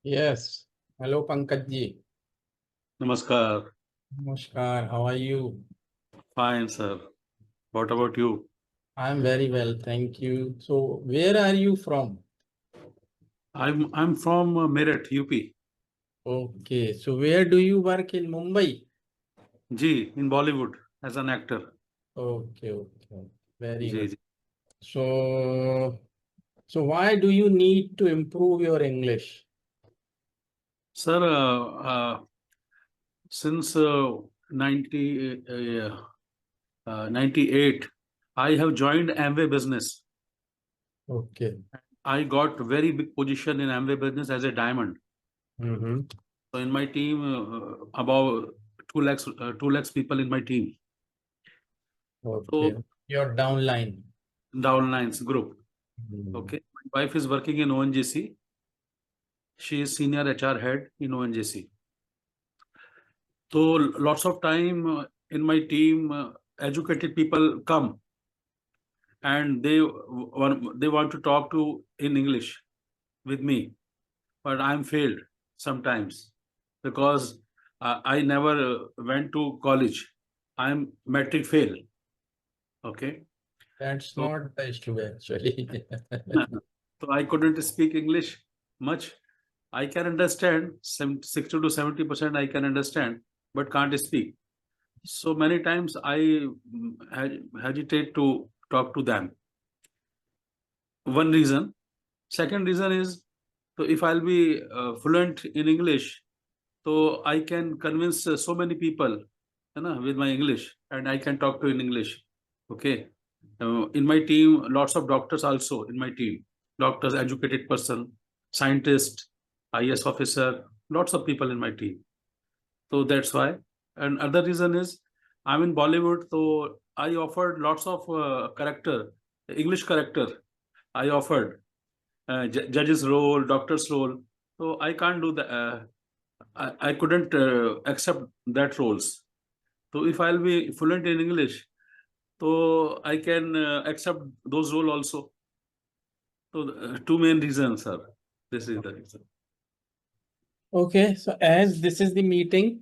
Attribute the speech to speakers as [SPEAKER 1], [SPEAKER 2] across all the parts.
[SPEAKER 1] Yes. Hello, Pankaj ji.
[SPEAKER 2] Namaskar.
[SPEAKER 1] Namaskar. How are you?
[SPEAKER 2] Fine, sir. What about you?
[SPEAKER 1] I'm very well, thank you. So, where are you from?
[SPEAKER 2] I'm from Meerut, UP.
[SPEAKER 1] Okay. So, where do you work in Mumbai?
[SPEAKER 2] Ji, in Bollywood as an actor.
[SPEAKER 1] Okay, okay. Very
[SPEAKER 2] Ji,
[SPEAKER 1] good.
[SPEAKER 2] ji.
[SPEAKER 1] So why do you need to improve your English?
[SPEAKER 2] Sir, since 98, I have joined Amway business.
[SPEAKER 1] Okay.
[SPEAKER 2] I got very big position in Amway business as a diamond.
[SPEAKER 1] Mm-hmm.
[SPEAKER 2] So in my team, about 2 lakhs people in my team. So
[SPEAKER 1] Okay. Your downline.
[SPEAKER 2] downlines group.
[SPEAKER 1] Mm.
[SPEAKER 2] Okay. My wife is working in ONGC. She is senior HR head in ONGC. So lots of time in my team, educated people come and they want to talk to in English with me, but I'm failed sometimes because I never went to college. I'm metric fail. Okay,
[SPEAKER 1] That's
[SPEAKER 2] so
[SPEAKER 1] not the issue actually.
[SPEAKER 2] so I couldn't speak English much. I can understand 60 to 70%. I can understand, but can't speak. So many times I hesitate to talk to them. One reason. Second reason is, so if I'll be fluent in English, so I can convince so many people, with my English, and I can talk to in English. Okay. In my team, lots of doctors also in my team. Doctors, educated person, scientist, IS officer, lots of people in my team. So that's why. And other reason is I'm in Bollywood, so I offered lots of character, English character. I offered judge's role, doctor's role. So I can't do that. I couldn't accept that roles. So if I'll be fluent in English, so I can accept those role also. So two main reasons, sir. This is the reason.
[SPEAKER 1] Okay, so as this is the meeting,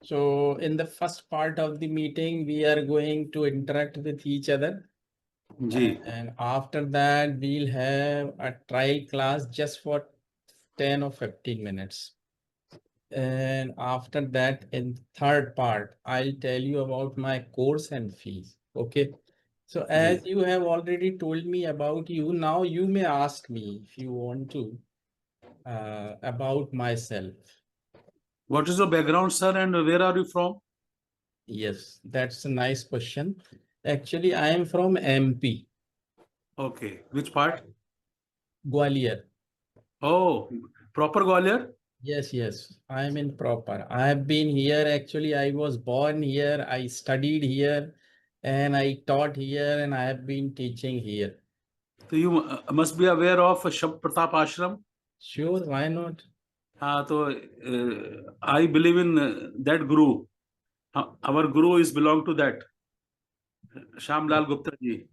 [SPEAKER 1] so in the first part of the meeting, we are going to interact with each other.
[SPEAKER 2] Ji.
[SPEAKER 1] And after that, we'll have a trial class just for 10 or 15 minutes. And after that, in third part, I'll tell you about my course and fees. Okay. So as
[SPEAKER 2] Ji.
[SPEAKER 1] you have already told me about you, now you may ask me if you want to about myself.
[SPEAKER 2] What is your background, sir, and where are you from?
[SPEAKER 1] Yes, that's a nice question. Actually, I am from MP,
[SPEAKER 2] Okay. Which part?
[SPEAKER 1] Gwalior.
[SPEAKER 2] Oh, proper Gwalior?
[SPEAKER 1] Yes, yes, I am in proper. I have been here. Actually, I was born here. I studied here and I taught here and I have been teaching here.
[SPEAKER 2] So you must be aware of Shab Pratap Ashram.
[SPEAKER 1] Sure, why not?
[SPEAKER 2] So I believe in that guru. Our guru is belong to that Shamlal Gupta ji.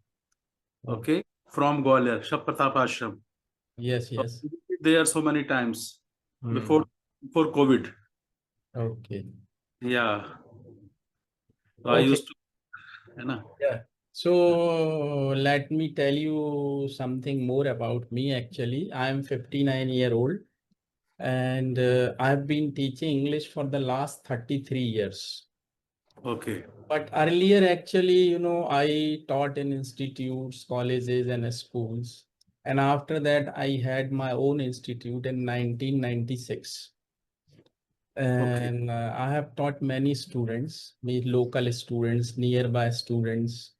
[SPEAKER 1] Oh,
[SPEAKER 2] Okay, from Gwalior, Shab Pratap Ashram.
[SPEAKER 1] yes,
[SPEAKER 2] So
[SPEAKER 1] yes.
[SPEAKER 2] I visited there so many times
[SPEAKER 1] Hmm.
[SPEAKER 2] before COVID.
[SPEAKER 1] Okay.
[SPEAKER 2] Yeah, so I
[SPEAKER 1] Okay.
[SPEAKER 2] used to, you know.
[SPEAKER 1] Yeah. So let me tell you something more about me. Actually, I am 59-year-old and I've been teaching English for the last 33 years.
[SPEAKER 2] Okay.
[SPEAKER 1] But earlier, actually, I taught in institutes, colleges, and schools. And after that, I had my own institute in 1996.
[SPEAKER 2] Okay.
[SPEAKER 1] And I have taught many students, local students, nearby students.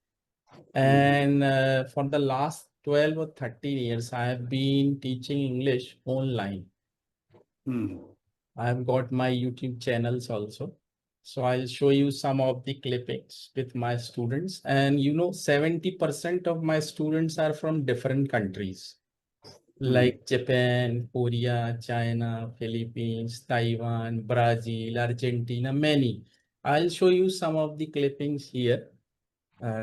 [SPEAKER 2] Hmm.
[SPEAKER 1] And for the last 12 or 13 years, I have been teaching English online.
[SPEAKER 2] Hmm.
[SPEAKER 1] I've got my YouTube channels also. So I'll show you some of the clippings with my students. And 70% of my students are from different countries
[SPEAKER 2] Hmm.
[SPEAKER 1] like Japan, Korea, China, Philippines, Taiwan, Brazil, Argentina, many. I'll show you some of the clippings here.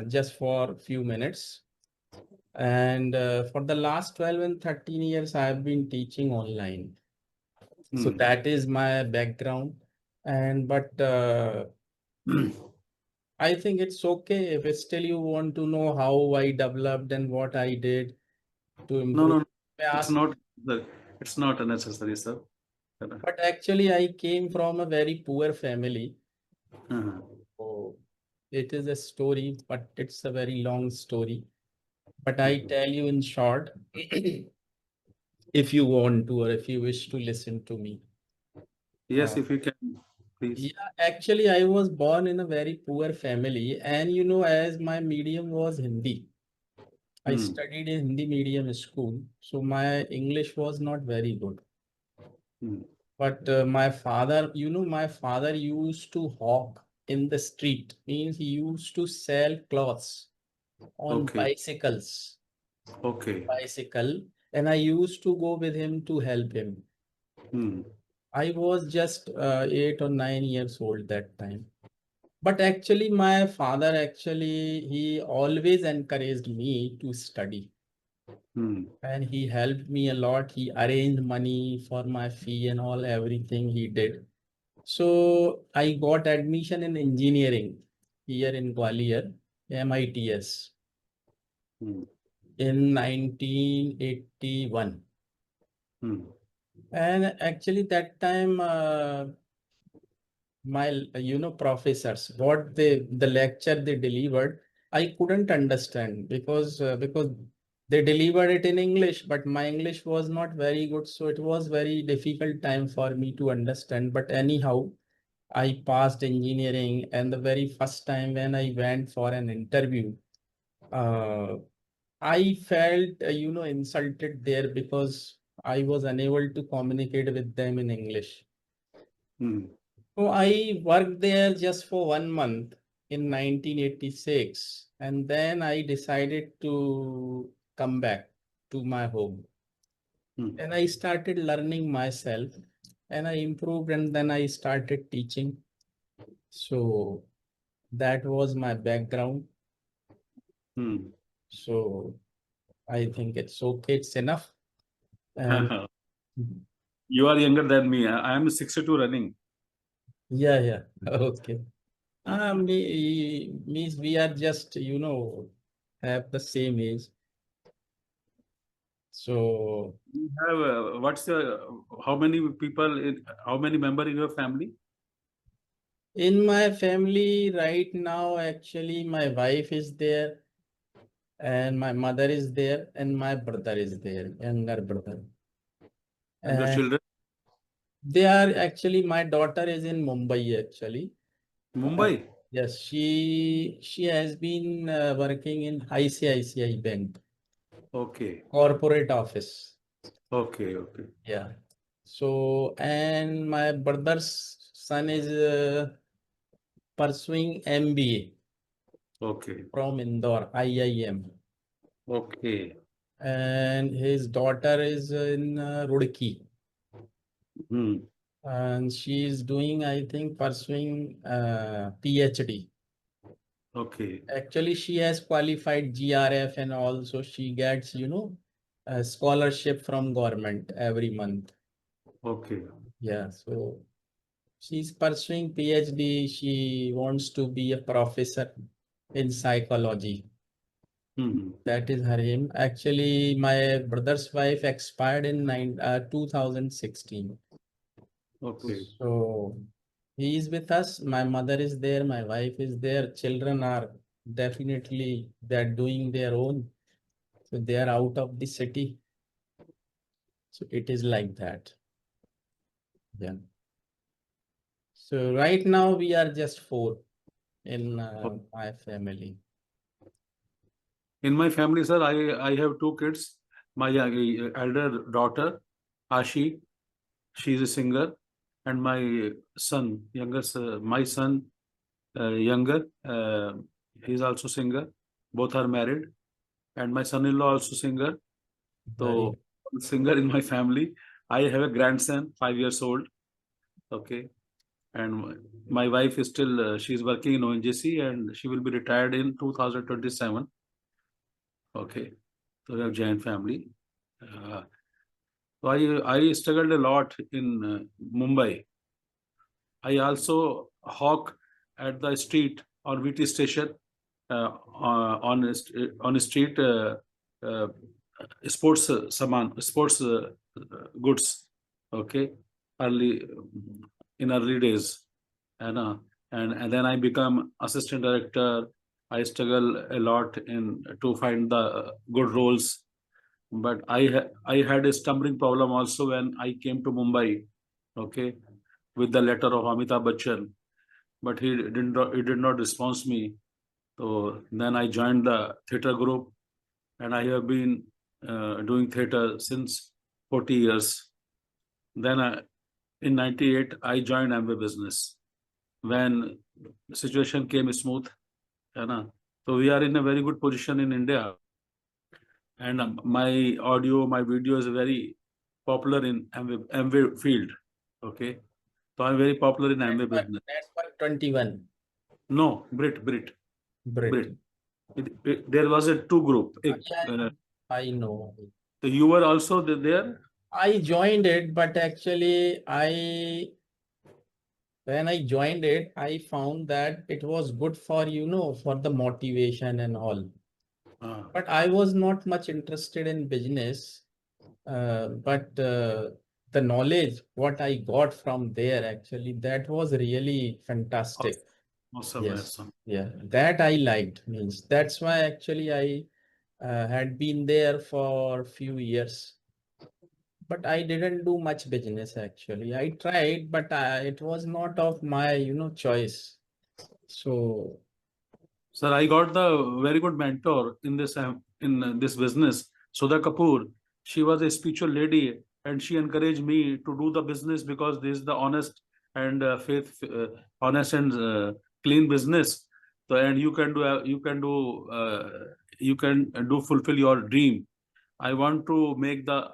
[SPEAKER 1] just for a few minutes. And for the last 12 and 13 years, I've been teaching online. So
[SPEAKER 2] Hmm.
[SPEAKER 1] that is my background. And but I think it's okay if still you want to know how I developed and what I did to
[SPEAKER 2] No,
[SPEAKER 1] improve.
[SPEAKER 2] no,
[SPEAKER 1] May
[SPEAKER 2] it's
[SPEAKER 1] ask,
[SPEAKER 2] not. It's not necessary, sir.
[SPEAKER 1] but actually I came from a very poor family.
[SPEAKER 2] Uh-huh.
[SPEAKER 1] So it is a story, but it's a very long story. But I
[SPEAKER 2] Mhm.
[SPEAKER 1] tell you in short, if you want to or if you wish to listen to me.
[SPEAKER 2] Yes,
[SPEAKER 1] Uh,
[SPEAKER 2] if you can, please.
[SPEAKER 1] yeah, actually, I was born in a very poor family, and as my medium was Hindi, I
[SPEAKER 2] Hmm.
[SPEAKER 1] studied in Hindi medium school, so my English was not very good.
[SPEAKER 2] Hmm.
[SPEAKER 1] But my father, my father used to hawk in the street, means he used to sell clothes on
[SPEAKER 2] Okay.
[SPEAKER 1] on
[SPEAKER 2] Okay.
[SPEAKER 1] bicycle, and I used to go with him to help him.
[SPEAKER 2] Hmm.
[SPEAKER 1] I was just 8 or 9 years old that time. But actually, my father he always encouraged me to study.
[SPEAKER 2] Hmm.
[SPEAKER 1] And he helped me a lot. He arranged money for my fee and all, everything he did. So I got admission in engineering here in Gwalior, MITS,
[SPEAKER 2] Hmm.
[SPEAKER 1] in 1981.
[SPEAKER 2] Hmm.
[SPEAKER 1] And actually, that time, my professors, what the lecture they delivered, I couldn't understand because they delivered it in English, but my English was not very good, so it was very difficult time for me to understand. But anyhow, I passed engineering, and the very first time when I went for an interview, uh, I felt insulted there because I was unable to communicate with them in English.
[SPEAKER 2] Hmm.
[SPEAKER 1] So I worked there just for 1 month in 1986, and then I decided to come back to my home.
[SPEAKER 2] Hmm.
[SPEAKER 1] And I started learning myself, and I improved, and then I started teaching. So that was my background.
[SPEAKER 2] Hmm.
[SPEAKER 1] So I think it's okay, it's enough. And
[SPEAKER 2] You are younger than me. I am 62 running.
[SPEAKER 1] yeah, yeah, okay. Means we are just, have the same age. So
[SPEAKER 2] You have what's the how many people in how many member in your family?
[SPEAKER 1] in my family right now, actually, my wife is there, and my mother is there, and my brother is there, younger brother.
[SPEAKER 2] And your
[SPEAKER 1] And
[SPEAKER 2] children?
[SPEAKER 1] they are actually, my daughter is in Mumbai, actually. Uh,
[SPEAKER 2] Mumbai?
[SPEAKER 1] yes, she has been working in ICICI Bank,
[SPEAKER 2] Okay.
[SPEAKER 1] corporate office.
[SPEAKER 2] Okay. Okay.
[SPEAKER 1] Yeah. So, and my brother's son is pursuing MBA
[SPEAKER 2] Okay.
[SPEAKER 1] from Indore, IIM.
[SPEAKER 2] Okay.
[SPEAKER 1] And his daughter is in Roorkee,
[SPEAKER 2] Hmm.
[SPEAKER 1] and she is doing, I think, pursuing PhD.
[SPEAKER 2] Okay.
[SPEAKER 1] Actually, she has qualified GRF, and also she gets, a scholarship from government every month.
[SPEAKER 2] Okay.
[SPEAKER 1] Yeah, so she's pursuing PhD. She wants to be a professor in psychology.
[SPEAKER 2] Hmm.
[SPEAKER 1] That is her aim. Actually, my brother's wife expired in 2016.
[SPEAKER 2] Okay.
[SPEAKER 1] So he is with us. My mother is there. My wife is there. Children are definitely they're doing their own. So they are out of the city. So it is like that. Yeah. So right now we are just four in my family.
[SPEAKER 2] In my family, sir, I have two kids. My elder daughter, Ashi, she is a singer, and my son, my son, younger, he is also singer. Both are married, and my son-in-law also singer.
[SPEAKER 1] Very
[SPEAKER 2] So, singer in my family. I have a grandson, 5 years old. Okay, and my wife is still she's working in ONGC and she will be retired in 2027. Okay, so we have giant family. Uh, so I struggled a lot in Mumbai. I also hawk at the street or VT station on a street uh, sports sports goods. Okay, early in early days, and then I become assistant director. I struggle a lot in to find the good roles, but I had a stumbling problem also when I came to Mumbai. Okay, with the letter of Amitabh Bachchan, but he did not respond me. So then I joined the theatre group, and I have been doing theatre since 40 years. Then in 98, I joined Amway Business when the situation came smooth. है ना? So we are in a very good position in India. And my audio, my video is very popular in Amway field. Okay. So I'm very popular in Amway business.
[SPEAKER 1] Network 21.
[SPEAKER 2] No, Brit.
[SPEAKER 1] Brit.
[SPEAKER 2] There was a two group.
[SPEAKER 1] Yeah, I know.
[SPEAKER 2] So you were also there?
[SPEAKER 1] I joined it, but actually when I joined it, I found that it was good for, for the motivation and all. But I was not much interested in business. But the knowledge, what I got from there, actually, that was really fantastic.
[SPEAKER 2] Awesome,
[SPEAKER 1] Yes.
[SPEAKER 2] awesome.
[SPEAKER 1] Yeah, that I liked. Means that's why actually I had been there for a few years. But I didn't do much business actually. I tried, but it was not of my, choice. So,
[SPEAKER 2] Sir, I got the very good mentor in this business, Sudha Kapoor. She was a spiritual lady, and she encouraged me to do the business because this is the honest and honest and clean business. So, and you can do fulfill your dream. I wanted to make the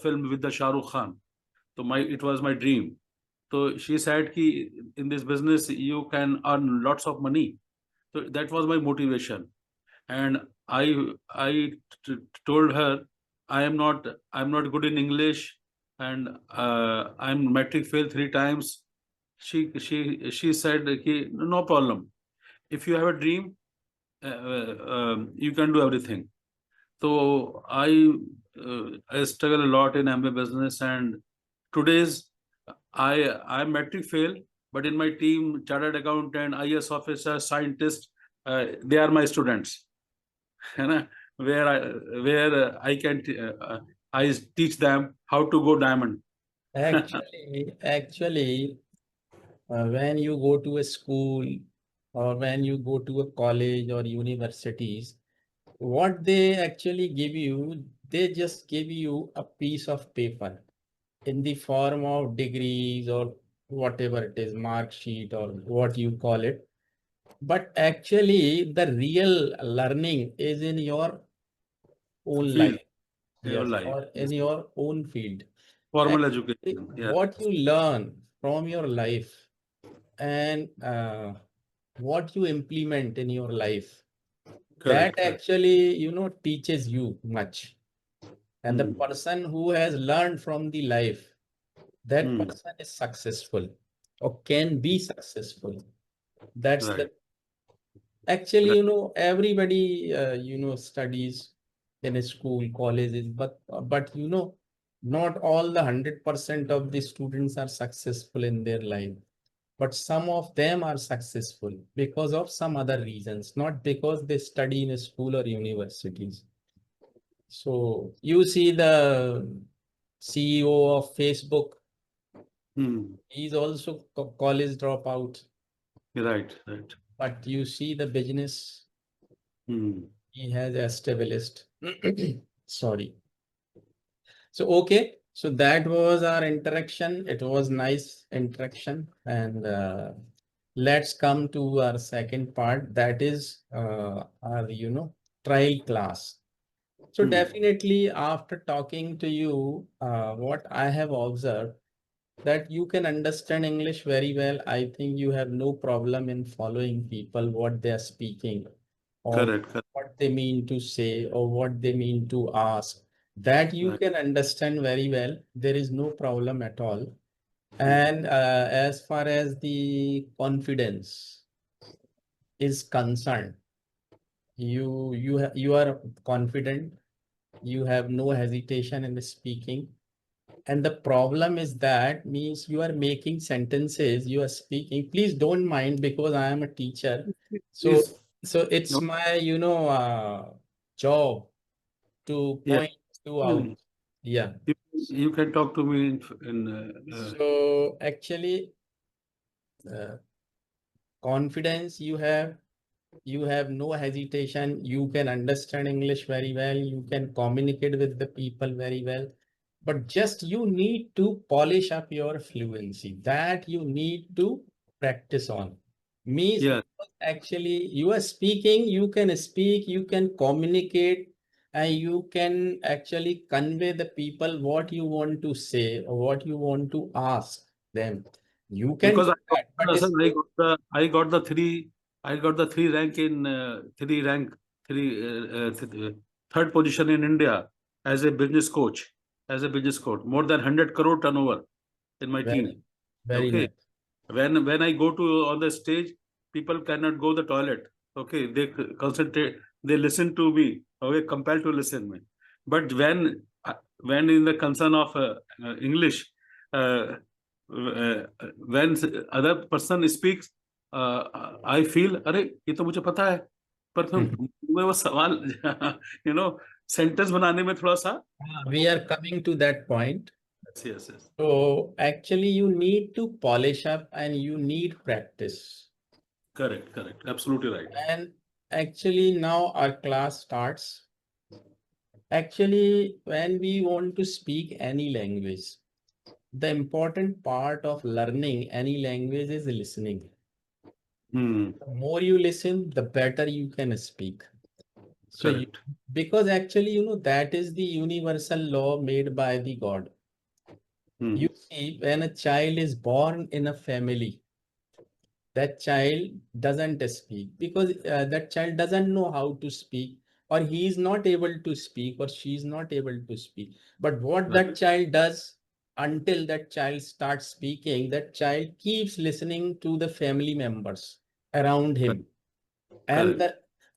[SPEAKER 2] film with the Shah Rukh Khan. So it was my dream. So she said ki in this business you can earn lots of money. So that was my motivation. And I told her I'm not good in English, and I'm matric fail 3 times. She said ki, no problem. If you have a dream, you can do everything. So I struggle a lot in MBA business, and today's I'm matric fail, but in my team, chartered accountant, IS officer, scientist, they are my students. है ना? Where I can I teach them how to go diamond.
[SPEAKER 1] actually, when you go to a school or when you go to a college or universities, what they actually give you, they just give you a piece of paper in the form of degrees or whatever it is, mark sheet or what you call it. But actually, the real learning is in your own
[SPEAKER 2] Field,
[SPEAKER 1] life.
[SPEAKER 2] your
[SPEAKER 1] Yes,
[SPEAKER 2] life.
[SPEAKER 1] or in
[SPEAKER 2] Yes.
[SPEAKER 1] your own field.
[SPEAKER 2] Formal
[SPEAKER 1] Actually,
[SPEAKER 2] education. Yeah,
[SPEAKER 1] what you learn from your life and what you implement in your life, that
[SPEAKER 2] correct.
[SPEAKER 1] actually, teaches you much. And the
[SPEAKER 2] Hmm.
[SPEAKER 1] person who has learned from the life, that
[SPEAKER 2] Hmm.
[SPEAKER 1] person is successful or can be successful. That's the
[SPEAKER 2] Right.
[SPEAKER 1] actually,
[SPEAKER 2] Right.
[SPEAKER 1] everybody, studies in a school, colleges, but not all the 100% of the students are successful in their life. But some of them are successful because of some other reasons, not because they study in a school or universities. So you see the CEO of Facebook,
[SPEAKER 2] Hmm.
[SPEAKER 1] he's also college dropout,
[SPEAKER 2] Right. Right.
[SPEAKER 1] but you see the business
[SPEAKER 2] Hmm.
[SPEAKER 1] he has established. Sorry. So, okay. So that was our interaction. It was nice interaction. And let's come to our second part. That is our, trial class. So
[SPEAKER 2] Hmm.
[SPEAKER 1] definitely after talking to you, what I have observed, that you can understand English very well. I think you have no problem in following people, what they are speaking, or
[SPEAKER 2] Correct. Correct.
[SPEAKER 1] what they mean to say, or what they mean to ask. That you
[SPEAKER 2] Right.
[SPEAKER 1] can understand very well. There is no problem at all.
[SPEAKER 2] Hmm.
[SPEAKER 1] And as far as the confidence is concerned, you are confident. You have no hesitation in speaking. And the problem is that means you are making sentences, you are speaking. Please don't mind because I am a teacher. So,
[SPEAKER 2] Please.
[SPEAKER 1] so it's
[SPEAKER 2] No.
[SPEAKER 1] my, job to
[SPEAKER 2] Yeah.
[SPEAKER 1] point you out.
[SPEAKER 2] Hmm.
[SPEAKER 1] Yeah.
[SPEAKER 2] You can talk to me in
[SPEAKER 1] So actually, uh, confidence you have no hesitation. You can understand English very well. You can communicate with the people very well. But just you need to polish up your fluency. That you need to practice on. Means
[SPEAKER 2] yeah.
[SPEAKER 1] actually you are speaking, you can speak, you can communicate, and you can actually convey the people what you want to say or what you want to ask them. You can
[SPEAKER 2] Because
[SPEAKER 1] do that, but
[SPEAKER 2] sir,
[SPEAKER 1] it's
[SPEAKER 2] I got the three rank in three third position in India as a business coach, more than 100 crore turnover in my
[SPEAKER 1] very,
[SPEAKER 2] team.
[SPEAKER 1] very
[SPEAKER 2] Okay.
[SPEAKER 1] nice.
[SPEAKER 2] When I go to on the stage, people cannot go the toilet. Okay, they concentrate, they listen to me. Okay, compelled to listen me. But when in the concern of English, uh, when other person speaks, I feel, अरे ये तो मुझे पता है, पर फिर मैं वो सवाल सेंटेंस बनाने में थोड़ा सा
[SPEAKER 1] We are coming to that point.
[SPEAKER 2] yes, yes, yes.
[SPEAKER 1] So actually you need to polish up and you need practice.
[SPEAKER 2] Correct, correct, absolutely right.
[SPEAKER 1] And actually now our class starts. Actually, when we want to speak any language, the important part of learning any language is listening.
[SPEAKER 2] Hmm.
[SPEAKER 1] The more you listen, the better you can speak. So you,
[SPEAKER 2] Correct.
[SPEAKER 1] because actually, that is the universal law made by the God.
[SPEAKER 2] Hmm.
[SPEAKER 1] You see, when a child is born in a family, that child doesn't speak because that child doesn't know how to speak, or he is not able to speak, or she is not able to speak. But what
[SPEAKER 2] Right.
[SPEAKER 1] that child does, until that child starts speaking, that child keeps listening to the family members around him, and
[SPEAKER 2] Correct.
[SPEAKER 1] the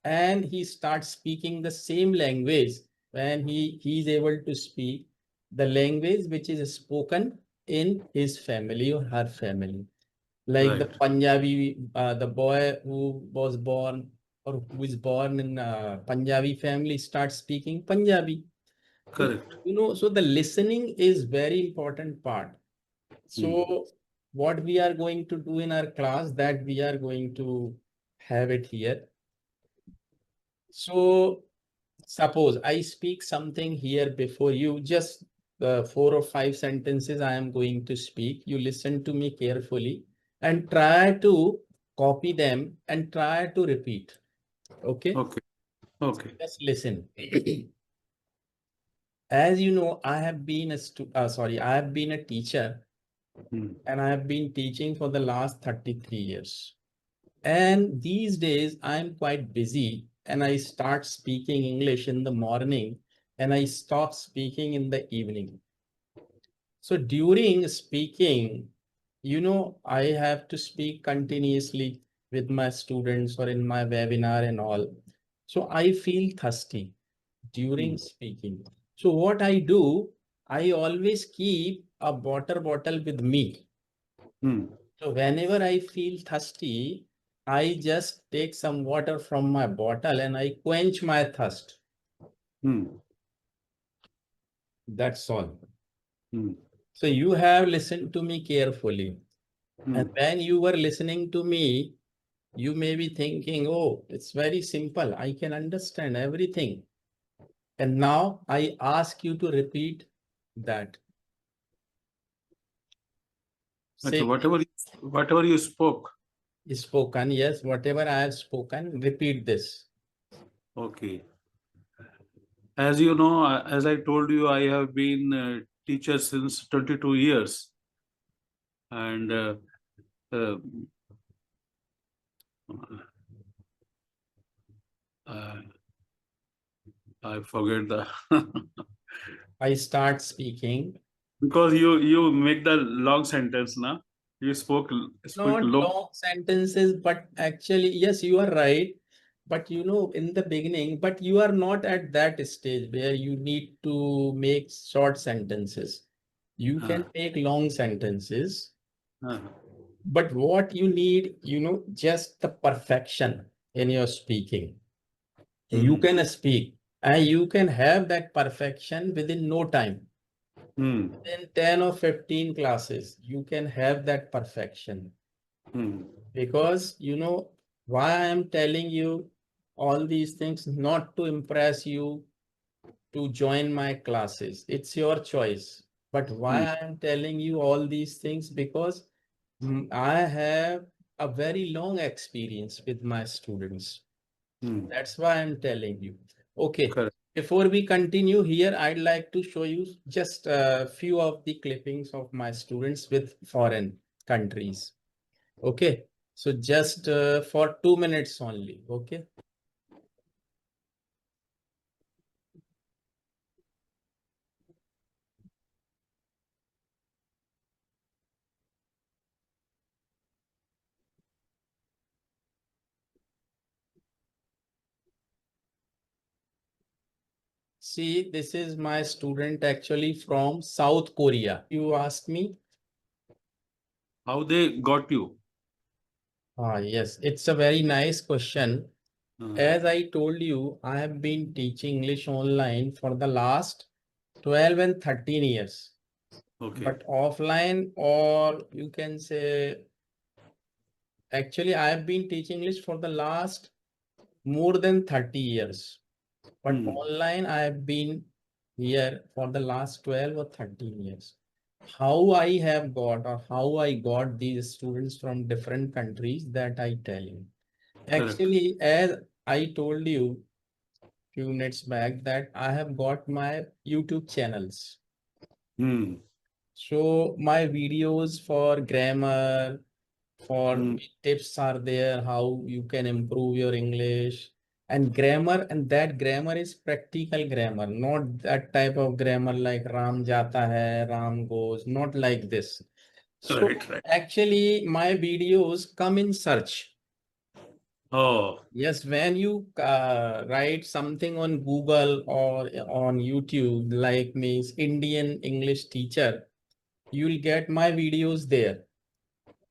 [SPEAKER 1] and he starts speaking the same language when he is able to speak the language which is spoken in his family or her family. Like the
[SPEAKER 2] Right.
[SPEAKER 1] Punjabi, the boy who was born or who is born in a Punjabi family starts speaking Punjabi. So,
[SPEAKER 2] Correct.
[SPEAKER 1] so the listening is very important part.
[SPEAKER 2] Hmm.
[SPEAKER 1] So what we are going to do in our class, that we are going to have it here. So suppose I speak something here before you, just 4 or 5 sentences I am going to speak. You listen to me carefully and try to copy them and try to repeat. Okay,
[SPEAKER 2] Okay. Okay.
[SPEAKER 1] just listen. As you know, I have been a teacher
[SPEAKER 2] Hmm.
[SPEAKER 1] and I have been teaching for the last 33 years. And these days I'm quite busy and I start speaking English in the morning and I stop speaking in the evening. So during speaking, I have to speak continuously with my students or in my webinar and all. So I feel thirsty
[SPEAKER 2] Hmm.
[SPEAKER 1] during speaking. So what I do, I always keep a water bottle with me.
[SPEAKER 2] Hmm.
[SPEAKER 1] So whenever I feel thirsty, I just take some water from my bottle and I quench my thirst.
[SPEAKER 2] Hmm.
[SPEAKER 1] That's all.
[SPEAKER 2] Hmm.
[SPEAKER 1] So you have listened to me carefully. And
[SPEAKER 2] Hmm.
[SPEAKER 1] when you were listening to me, you may be thinking, oh, it's very simple. I can understand everything. And now I ask you to repeat that.
[SPEAKER 2] Okay.
[SPEAKER 1] Say,
[SPEAKER 2] Whatever you spoke.
[SPEAKER 1] spoken, yes, whatever I have spoken, repeat this.
[SPEAKER 2] Okay. As you know, as I told you, I have been a teacher since 22 years. and uh, uh, I forget the
[SPEAKER 1] I start speaking.
[SPEAKER 2] because you make the long sentence, na? You spoke
[SPEAKER 1] Not
[SPEAKER 2] long.
[SPEAKER 1] long sentences, but actually, yes, you are right. But in the beginning, but you are not at that stage where you need to make short sentences. You
[SPEAKER 2] Uh,
[SPEAKER 1] can make long sentences,
[SPEAKER 2] uh,
[SPEAKER 1] but what you need, just the perfection in your speaking. You
[SPEAKER 2] hmm,
[SPEAKER 1] can speak and you can have that perfection within no time.
[SPEAKER 2] hmm,
[SPEAKER 1] In 10 or 15 classes, you can have that perfection.
[SPEAKER 2] hmm,
[SPEAKER 1] Because why I am telling you all these things, not to impress you to join my classes. It's your choice. But why
[SPEAKER 2] hmm,
[SPEAKER 1] I am telling you all these things? Because I have a very long experience with my students.
[SPEAKER 2] hmm.
[SPEAKER 1] That's why I'm telling you. Okay.
[SPEAKER 2] Correct.
[SPEAKER 1] Before we continue here, I'd like to show you just a few of the clippings of my students with foreign countries. Okay. So just for 2 minutes only. Okay. See, this is my student actually from South Korea. You asked me.
[SPEAKER 2] How they got you?
[SPEAKER 1] Yes, it's a very nice question.
[SPEAKER 2] Uh,
[SPEAKER 1] As I told you, I have been teaching English online for the last 12 and 13 years.
[SPEAKER 2] okay.
[SPEAKER 1] But offline, or you can say, actually, I have been teaching English for the last more than 30 years. But
[SPEAKER 2] Hmm,
[SPEAKER 1] online, I have been here for the last 12 or 13 years. How I have got or how I got these students from different countries, that I tell you.
[SPEAKER 2] correct.
[SPEAKER 1] Actually, as I told you few minutes back, that I have got my YouTube channels.
[SPEAKER 2] Hmm,
[SPEAKER 1] So my videos for grammar, for
[SPEAKER 2] hmm,
[SPEAKER 1] tips are there, how you can improve your English and grammar. And that grammar is practical grammar, not that type of grammar like Ram jata hai, Ram goes, not like this. So
[SPEAKER 2] right, right.
[SPEAKER 1] actually my videos come in search.
[SPEAKER 2] Oh,
[SPEAKER 1] Yes, when you write something on Google or on YouTube, like means Indian English teacher, you'll get my videos there.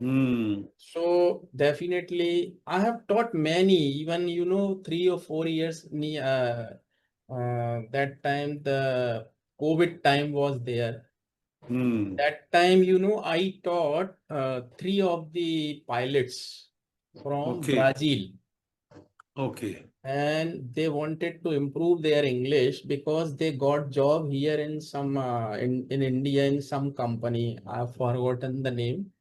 [SPEAKER 2] hmm,
[SPEAKER 1] So definitely, I have taught many, even 3 or 4 years. That time the COVID time was there.
[SPEAKER 2] hmm.
[SPEAKER 1] That time, I taught three of the pilots from
[SPEAKER 2] Okay,
[SPEAKER 1] Brazil,
[SPEAKER 2] okay.
[SPEAKER 1] and they wanted to improve their English because they got job here in some in India in some company. I've forgotten the name.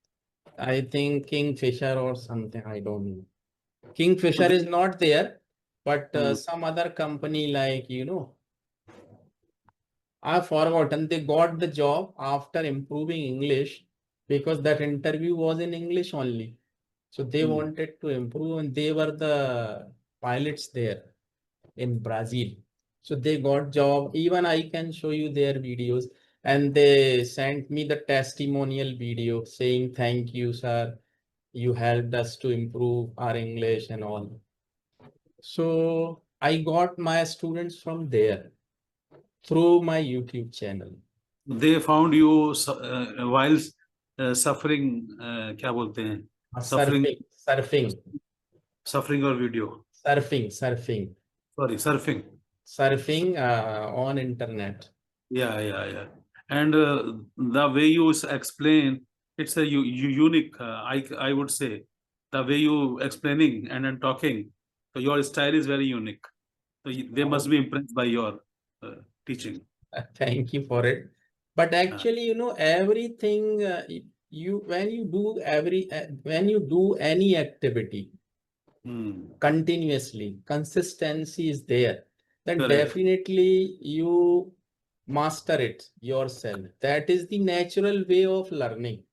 [SPEAKER 1] I think Kingfisher or something. I don't know.
[SPEAKER 2] So
[SPEAKER 1] Kingfisher
[SPEAKER 2] they,
[SPEAKER 1] is not there, but
[SPEAKER 2] hmm,
[SPEAKER 1] some other company like, I've forgotten. They got the job after improving English because that interview was in English only. So they
[SPEAKER 2] hmm.
[SPEAKER 1] wanted to improve and they were the pilots there in Brazil. So they got job. Even I can show you their videos. And they sent me the testimonial video saying, thank you, sir. You helped us to improve our English and all. So I got my students from there through my YouTube channel.
[SPEAKER 2] They found you while suffering. क्या बोलते हैं? Suffering,
[SPEAKER 1] Surfing, surfing,
[SPEAKER 2] suffering your video.
[SPEAKER 1] surfing,
[SPEAKER 2] Sorry, surfing.
[SPEAKER 1] surfing on internet.
[SPEAKER 2] Yeah, yeah, yeah. And the way you explain, it's a unique. I would say the way you explaining and then talking. So your style is very unique. So they must
[SPEAKER 1] Oh,
[SPEAKER 2] be impressed by your teaching.
[SPEAKER 1] thank you for it. But
[SPEAKER 2] Uh,
[SPEAKER 1] actually, everything you when you do when you do any activity
[SPEAKER 2] hmm,
[SPEAKER 1] continuously, consistency is there, then
[SPEAKER 2] correct.
[SPEAKER 1] definitely you master it yourself. That is the natural way of learning.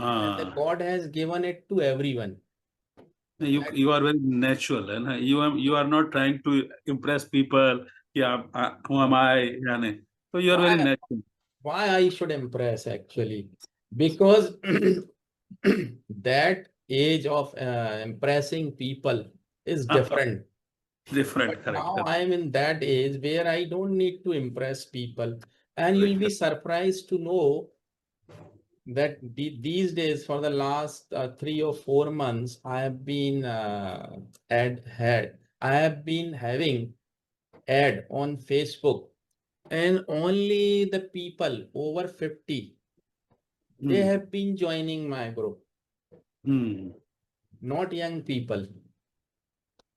[SPEAKER 1] And the God has given it to everyone.
[SPEAKER 2] You are very natural, and you are not trying to impress people. Yeah, who am I? यानी. So you are very
[SPEAKER 1] Why,
[SPEAKER 2] natural.
[SPEAKER 1] why I should impress actually? Because that age of impressing people is different.
[SPEAKER 2] Different,
[SPEAKER 1] But
[SPEAKER 2] correct,
[SPEAKER 1] now
[SPEAKER 2] correct.
[SPEAKER 1] I am in that age where I don't need to impress people. And you'll be
[SPEAKER 2] Correct.
[SPEAKER 1] surprised to know that these days, for the last 3 or 4 months, I have been I have been having ad on Facebook, and only the people over 50, they
[SPEAKER 2] Hmm.
[SPEAKER 1] have been joining my group,
[SPEAKER 2] Hmm.
[SPEAKER 1] not young people.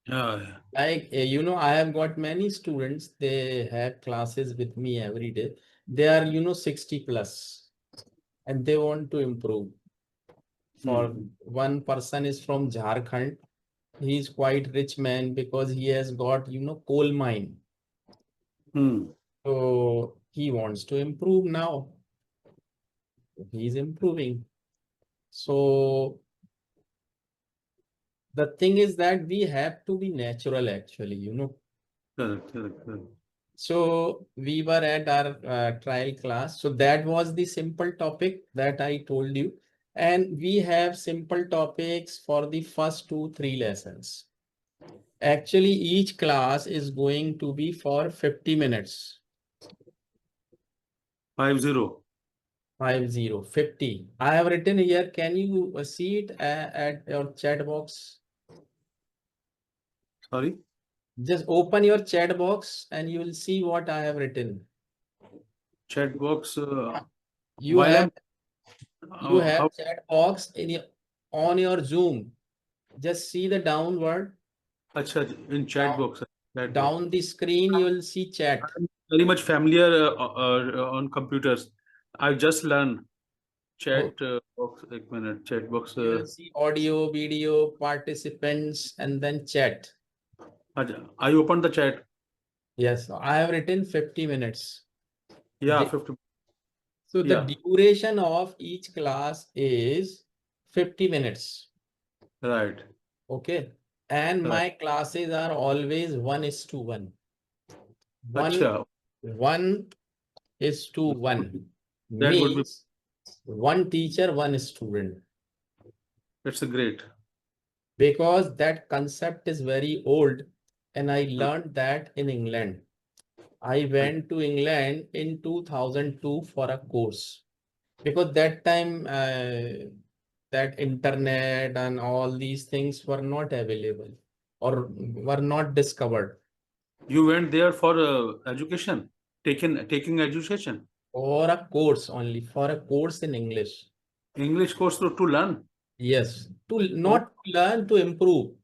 [SPEAKER 2] Yeah, yeah.
[SPEAKER 1] Like, I have got many students, they have classes with me every day. They are, 60 plus, and they want to improve. For
[SPEAKER 2] Hmm.
[SPEAKER 1] one person is from Jharkhand. He is quite rich man because he has got, coal mine.
[SPEAKER 2] Hmm.
[SPEAKER 1] So he wants to improve now. He is improving. So the thing is that we have to be natural actually.
[SPEAKER 2] Correct, correct, correct.
[SPEAKER 1] So we were at our trial class. So that was the simple topic that I told you. And we have simple topics for the first 2, 3 lessons. Actually, each class is going to be for 50 minutes.
[SPEAKER 2] 50.
[SPEAKER 1] 50. I have written here. Can you see it at your chat box?
[SPEAKER 2] Sorry.
[SPEAKER 1] Just open your chat box and you will see what I have written.
[SPEAKER 2] Chat box.
[SPEAKER 1] You
[SPEAKER 2] While
[SPEAKER 1] have
[SPEAKER 2] I'm how
[SPEAKER 1] chat box on your Zoom. Just see the downward,
[SPEAKER 2] अच्छा, in chat
[SPEAKER 1] down,
[SPEAKER 2] box. Chat box.
[SPEAKER 1] down the screen, you will see chat.
[SPEAKER 2] I'm very much familiar on computers. I just learned chat
[SPEAKER 1] Oh,
[SPEAKER 2] box. एक minute. Chat box.
[SPEAKER 1] you will see audio, video, participants, and then chat.
[SPEAKER 2] I opened the chat.
[SPEAKER 1] Yes, I have written 50 minutes.
[SPEAKER 2] Yeah, 50.
[SPEAKER 1] So the
[SPEAKER 2] Yeah,
[SPEAKER 1] duration of each class is 50 minutes.
[SPEAKER 2] right.
[SPEAKER 1] Okay. And
[SPEAKER 2] Right.
[SPEAKER 1] my classes are always 1:1. One,
[SPEAKER 2] अच्छा,
[SPEAKER 1] 1:1
[SPEAKER 2] that would be.
[SPEAKER 1] means one teacher, one student.
[SPEAKER 2] It's a great.
[SPEAKER 1] Because that concept is very old, and I learned that in England. I went to England in 2002 for a course, because that time that internet and all these things were not available or were not discovered.
[SPEAKER 2] You went there for education, taking education,
[SPEAKER 1] For a course, only for a course in English.
[SPEAKER 2] English course to learn.
[SPEAKER 1] Yes, to
[SPEAKER 2] Oh,
[SPEAKER 1] not learn, to improve,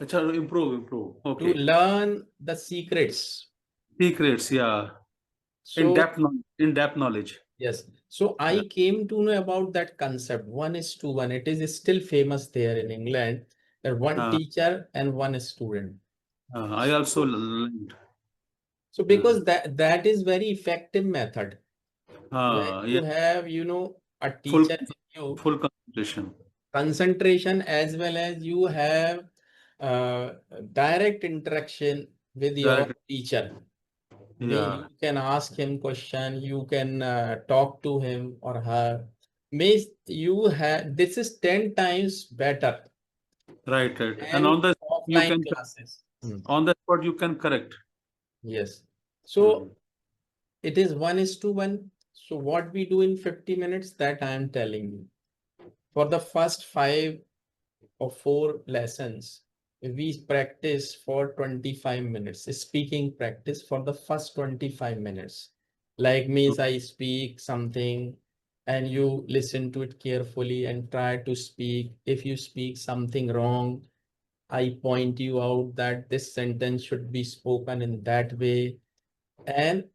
[SPEAKER 2] अच्छा, improve.
[SPEAKER 1] to
[SPEAKER 2] Okay.
[SPEAKER 1] learn the secrets.
[SPEAKER 2] Secrets, yeah.
[SPEAKER 1] So
[SPEAKER 2] In depth knowledge.
[SPEAKER 1] yes, so
[SPEAKER 2] Yeah.
[SPEAKER 1] I came to know about that concept 1:1. It is still famous there in England, that one
[SPEAKER 2] Uh,
[SPEAKER 1] teacher and one student.
[SPEAKER 2] I also learned.
[SPEAKER 1] So
[SPEAKER 2] Uh,
[SPEAKER 1] because that is very effective method. When
[SPEAKER 2] yeah.
[SPEAKER 1] you have, a
[SPEAKER 2] Full
[SPEAKER 1] teacher with you,
[SPEAKER 2] full concentration.
[SPEAKER 1] concentration, as well as you have uh, direct interaction with your
[SPEAKER 2] Direct.
[SPEAKER 1] teacher.
[SPEAKER 2] Yeah.
[SPEAKER 1] You can ask him question, you can talk to him or her. Means you have, this is 10 times better
[SPEAKER 2] Right. Right. And
[SPEAKER 1] than
[SPEAKER 2] you
[SPEAKER 1] offline
[SPEAKER 2] can
[SPEAKER 1] classes.
[SPEAKER 2] on the spot you can correct.
[SPEAKER 1] Yes.
[SPEAKER 2] Mhm.
[SPEAKER 1] So it is 1:1. So what we do in 50 minutes, that I am telling you. For the first 5 or 4 lessons, we practice for 25 minutes. Speaking practice for the first 25 minutes. Like means I speak something and you listen to it carefully and try to speak. If you speak something wrong, I point you out that this sentence should be spoken in that way. And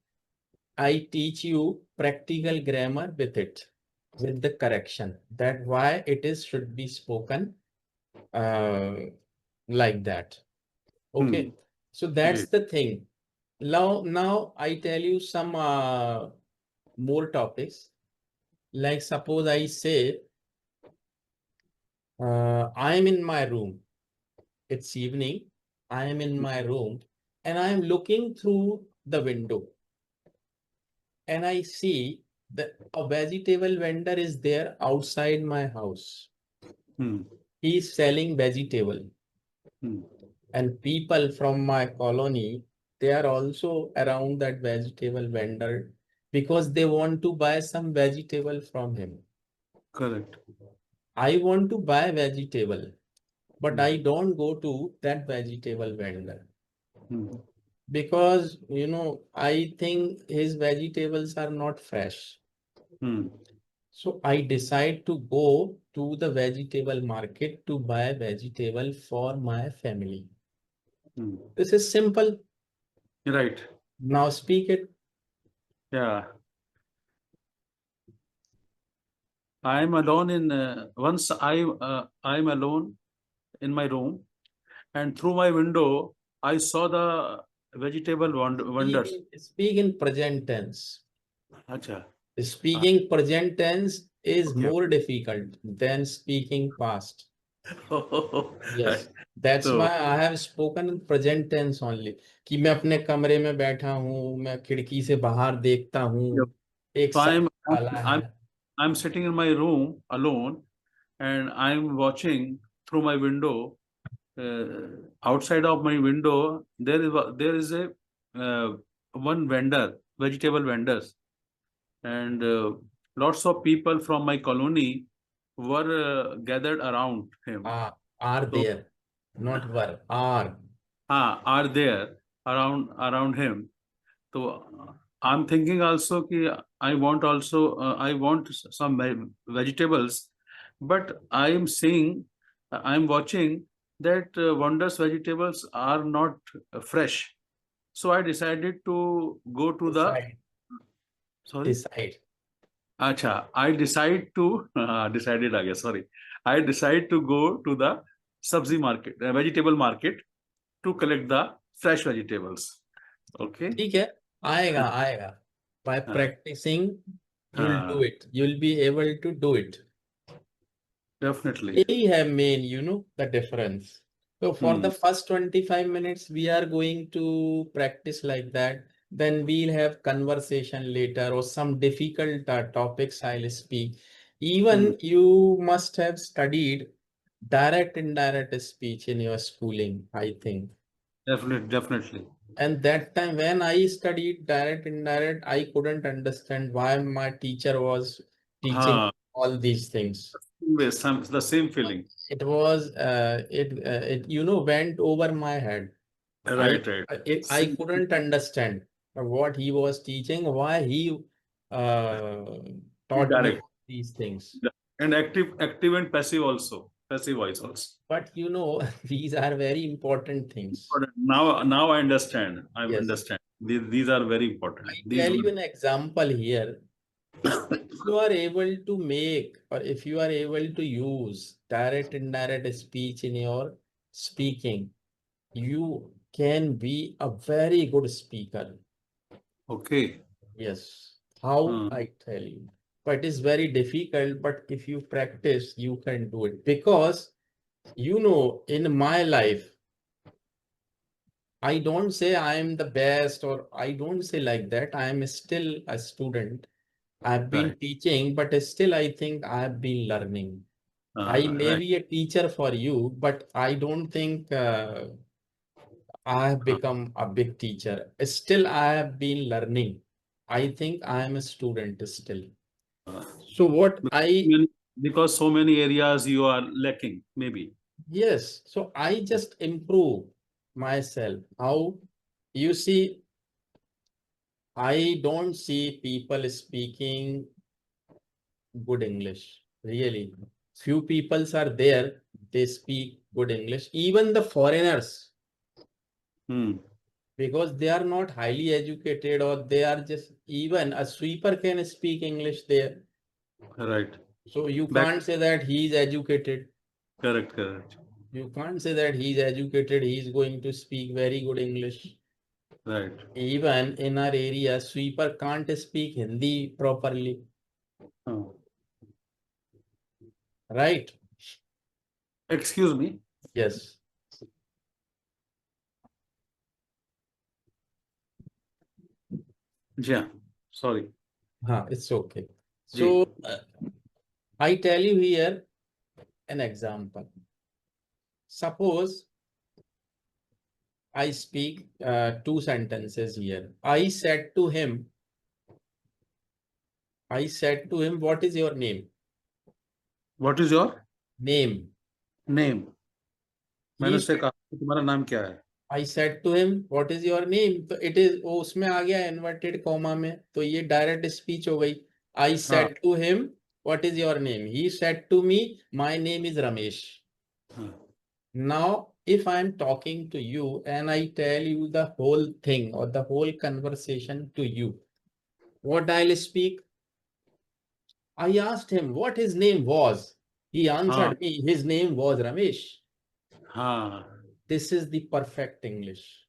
[SPEAKER 1] I teach you practical grammar with it, with the correction. That why it is should be spoken uh, like that.
[SPEAKER 2] Hmm.
[SPEAKER 1] Okay. So that's
[SPEAKER 2] Great.
[SPEAKER 1] the thing. Now I tell you some more topics. Like suppose I say I'm in my room. It's evening. I am in my room and I am looking through the window and I see that a vegetable vendor is there outside my house.
[SPEAKER 2] Hmm.
[SPEAKER 1] He's selling vegetable
[SPEAKER 2] Hmm.
[SPEAKER 1] and people from my colony, they are also around that vegetable vendor because they want to buy some vegetable from him.
[SPEAKER 2] Correct.
[SPEAKER 1] I want to buy vegetable, but
[SPEAKER 2] Hmm.
[SPEAKER 1] I don't go to that vegetable vendor
[SPEAKER 2] Hmm.
[SPEAKER 1] because, I think his vegetables are not fresh.
[SPEAKER 2] Hmm.
[SPEAKER 1] So I decide to go to the vegetable market to buy vegetable for my family.
[SPEAKER 2] Hmm.
[SPEAKER 1] This is simple.
[SPEAKER 2] Right.
[SPEAKER 1] Now speak it.
[SPEAKER 2] Yeah. I'm alone in once I'm alone in my room, and through my window I saw the vegetable wonders.
[SPEAKER 1] Speak in present tense.
[SPEAKER 2] Acha. Uh,
[SPEAKER 1] Speaking present tense is
[SPEAKER 2] okay.
[SPEAKER 1] more difficult than speaking past. Yes, that's why
[SPEAKER 2] So,
[SPEAKER 1] I have spoken in present tense only. कि मैं अपने कमरे में बैठा हूँ, मैं खिड़की से बाहर देखता हूँ,
[SPEAKER 2] yeah.
[SPEAKER 1] एक
[SPEAKER 2] So
[SPEAKER 1] सन
[SPEAKER 2] I'm
[SPEAKER 1] वाला
[SPEAKER 2] I'm
[SPEAKER 1] है.
[SPEAKER 2] I'm sitting in my room alone, and I'm watching through my window. Outside of my window, there is a one vendor, vegetable vendors, and lots of people from my colony were gathered around him.
[SPEAKER 1] Are
[SPEAKER 2] So,
[SPEAKER 1] there, not were, are.
[SPEAKER 2] are there around him. So I'm thinking also कि I want some vegetables, but I'm watching that Wonders vegetables are not fresh. So I decided to go to the
[SPEAKER 1] Decide,
[SPEAKER 2] sorry.
[SPEAKER 1] decide.
[SPEAKER 2] Acha, I decide to decided again. Sorry, I decide to go to the sabzi market, vegetable market, to collect the fresh vegetables. Okay.
[SPEAKER 1] ठीक है, आएगा आएगा. By
[SPEAKER 2] Uh,
[SPEAKER 1] practicing, you'll do
[SPEAKER 2] uh,
[SPEAKER 1] it. You'll be able to do it.
[SPEAKER 2] Definitely.
[SPEAKER 1] They have made, the difference. So for
[SPEAKER 2] Hmm.
[SPEAKER 1] the first 25 minutes, we are going to practice like that. Then we'll have conversation later or some difficult topics I'll speak.
[SPEAKER 2] Hmm.
[SPEAKER 1] Even you must have studied direct indirect speech in your schooling, I think.
[SPEAKER 2] Definitely, definitely.
[SPEAKER 1] And that time when I studied direct indirect, I couldn't understand why my teacher was teaching
[SPEAKER 2] Ah,
[SPEAKER 1] all these things.
[SPEAKER 2] the same feeling.
[SPEAKER 1] It was it went over my head. I
[SPEAKER 2] Right, right.
[SPEAKER 1] I couldn't understand what he was teaching, why he uh, taught me
[SPEAKER 2] Direct.
[SPEAKER 1] these things.
[SPEAKER 2] And active and passive also. Passive voice also.
[SPEAKER 1] But these are very important things.
[SPEAKER 2] But now I understand. I
[SPEAKER 1] Yes.
[SPEAKER 2] understand. These are very important.
[SPEAKER 1] I
[SPEAKER 2] These
[SPEAKER 1] tell
[SPEAKER 2] were
[SPEAKER 1] you an example here. If you are able to make or if you are able to use direct indirect speech in your speaking, you can be a very good speaker.
[SPEAKER 2] okay.
[SPEAKER 1] Yes. How
[SPEAKER 2] Hmm.
[SPEAKER 1] I tell you. But it's very difficult, but if you practice, you can do it. Because, in my life, I don't say I am the best or I don't say like that. I am still a student. I've been
[SPEAKER 2] Right.
[SPEAKER 1] teaching, but still I think I have been learning. I may
[SPEAKER 2] Right.
[SPEAKER 1] be a teacher for you, but I don't think I have
[SPEAKER 2] Uh,
[SPEAKER 1] become a big teacher. Still, I have been learning. I think I am a student still.
[SPEAKER 2] uh,
[SPEAKER 1] So what
[SPEAKER 2] because so many areas you are lacking, maybe.
[SPEAKER 1] yes, so I just improve myself. How you see, I don't see people speaking good English. Really. Few peoples are there, they speak good English. Even the foreigners,
[SPEAKER 2] Hmm.
[SPEAKER 1] because they are not highly educated or they are just even a sweeper can speak English there.
[SPEAKER 2] Right.
[SPEAKER 1] So you
[SPEAKER 2] Back.
[SPEAKER 1] can't say that he is educated.
[SPEAKER 2] Correct. Correct.
[SPEAKER 1] You can't say that he is educated, he is going to speak very good English.
[SPEAKER 2] Right.
[SPEAKER 1] Even in our area, sweeper can't speak Hindi properly,
[SPEAKER 2] Oh.
[SPEAKER 1] right?
[SPEAKER 2] Excuse me.
[SPEAKER 1] Yes.
[SPEAKER 2] Yeah. Sorry.
[SPEAKER 1] It's okay.
[SPEAKER 2] Ji.
[SPEAKER 1] So I tell you here an example. Suppose I speak two sentences here. I said to him, what is your name?
[SPEAKER 2] What is your
[SPEAKER 1] Name.
[SPEAKER 2] name? मैंने
[SPEAKER 1] He
[SPEAKER 2] उससे कहा तुम्हारा नाम क्या है?
[SPEAKER 1] I said to him, what is your name? तो it is वो उसमें आ गया inverted comma में, तो ये direct speech हो गई. I
[SPEAKER 2] हाँ.
[SPEAKER 1] said to him, what is your name? He said to me, my name is Ramesh.
[SPEAKER 2] हाँ.
[SPEAKER 1] Now, if I am talking to you and I tell you the whole thing or the whole conversation to you, what I'll speak? I asked him what his name was. He
[SPEAKER 2] हाँ.
[SPEAKER 1] answered me, his name was Ramesh.
[SPEAKER 2] हाँ.
[SPEAKER 1] This is the perfect English.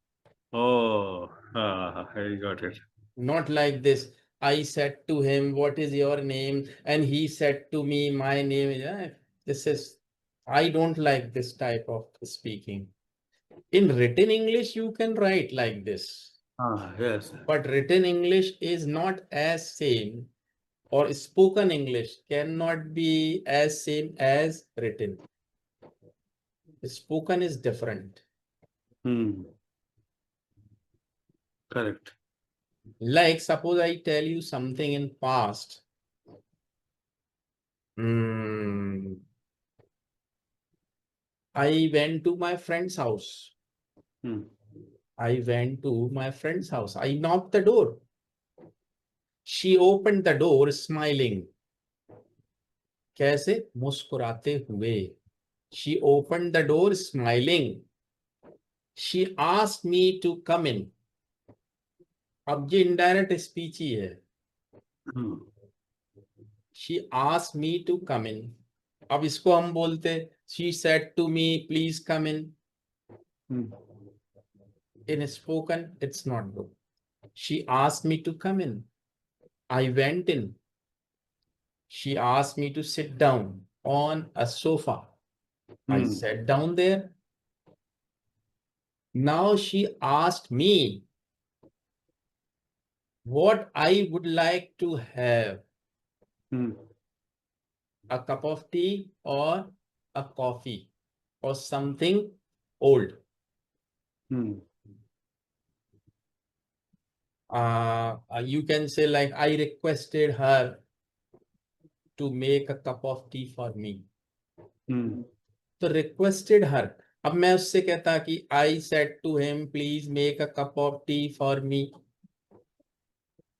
[SPEAKER 2] Oh, I got it.
[SPEAKER 1] Not like this. I said to him, what is your name? And he said to me, my name is. This is, I don't like this type of speaking. In written English, you can write like this.
[SPEAKER 2] Yes.
[SPEAKER 1] But written English is not as same, or spoken English cannot be as same as written. Spoken is different.
[SPEAKER 2] Correct.
[SPEAKER 1] Like suppose I tell you something in past. I went to my friend's house. I went to my friend's house. I knocked the door. She opened the door smiling. कैसे? मुस्कुराते हुए. She opened the door smiling. She asked me to come in. अब ये indirect speech ही है. She asked me to come in. अब इसको हम बोलते, she said to me, please come in. In spoken, it's not good. She asked me to come in. I went in. She asked me to sit down on a sofa. I sat down there. Now she asked me what I would like to have. A cup of tea or a coffee or something old. You can say like, I requested her to make a cup of tea for me. तो requested her. अब मैं उससे कहता कि I said to him, please make a cup of tea for me.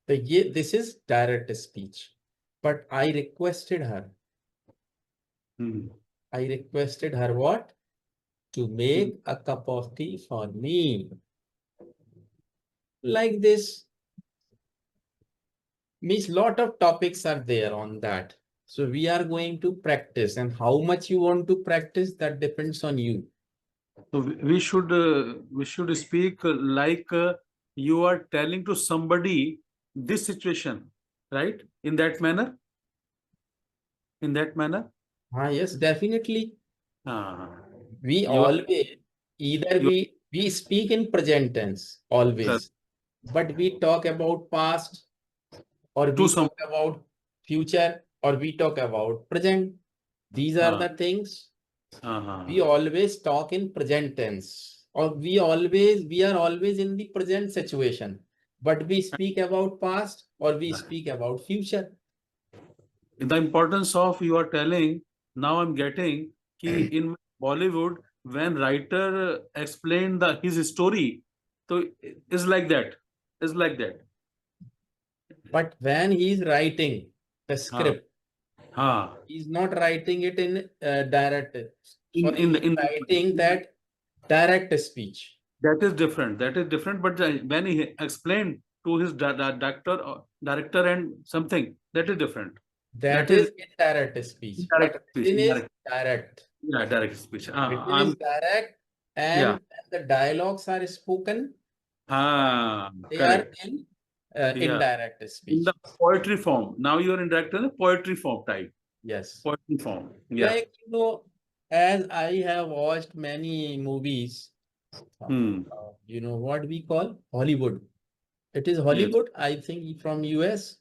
[SPEAKER 1] तो ये this is direct speech. But I requested her. I requested her what? To make a cup of tea for me. Like this. Means lot of topics are there on that. So we are going to practice, and how much you want to practice, that depends on you.
[SPEAKER 2] So we should speak like you are telling to somebody this situation, right? In that manner. In that manner.
[SPEAKER 1] Yes, definitely. We
[SPEAKER 2] You are,
[SPEAKER 1] always either
[SPEAKER 2] you
[SPEAKER 1] we speak in present tense always, but we talk about past, or
[SPEAKER 2] to
[SPEAKER 1] we
[SPEAKER 2] some.
[SPEAKER 1] talk about future, or we talk about present. These are the things we always talk in present tense, or we are always in the present situation, but we speak about past or we speak about future.
[SPEAKER 2] The importance of you are telling, now I'm getting ki in Bollywood, when writer explain his story, so it's like that. It's like that.
[SPEAKER 1] But when he is writing the script, he's not writing it in direct. Sorry, he's writing that direct speech.
[SPEAKER 2] That is different. That is different. But when he explained to his director and something, that is different.
[SPEAKER 1] That is indirect speech.
[SPEAKER 2] Indirect
[SPEAKER 1] But
[SPEAKER 2] speech.
[SPEAKER 1] written is direct.
[SPEAKER 2] Yeah, direct speech.
[SPEAKER 1] Written is direct, and when the dialogues are spoken, they are
[SPEAKER 2] Correct.
[SPEAKER 1] in
[SPEAKER 2] Yeah.
[SPEAKER 1] indirect
[SPEAKER 2] In
[SPEAKER 1] speech.
[SPEAKER 2] the poetry form. Now you are in direct in the poetry form type.
[SPEAKER 1] Yes.
[SPEAKER 2] Poetry form. Yeah.
[SPEAKER 1] Like, as I have watched many movies,
[SPEAKER 2] Hmm.
[SPEAKER 1] you know what we call Hollywood. It is
[SPEAKER 2] Yes.
[SPEAKER 1] Hollywood, I think, from US.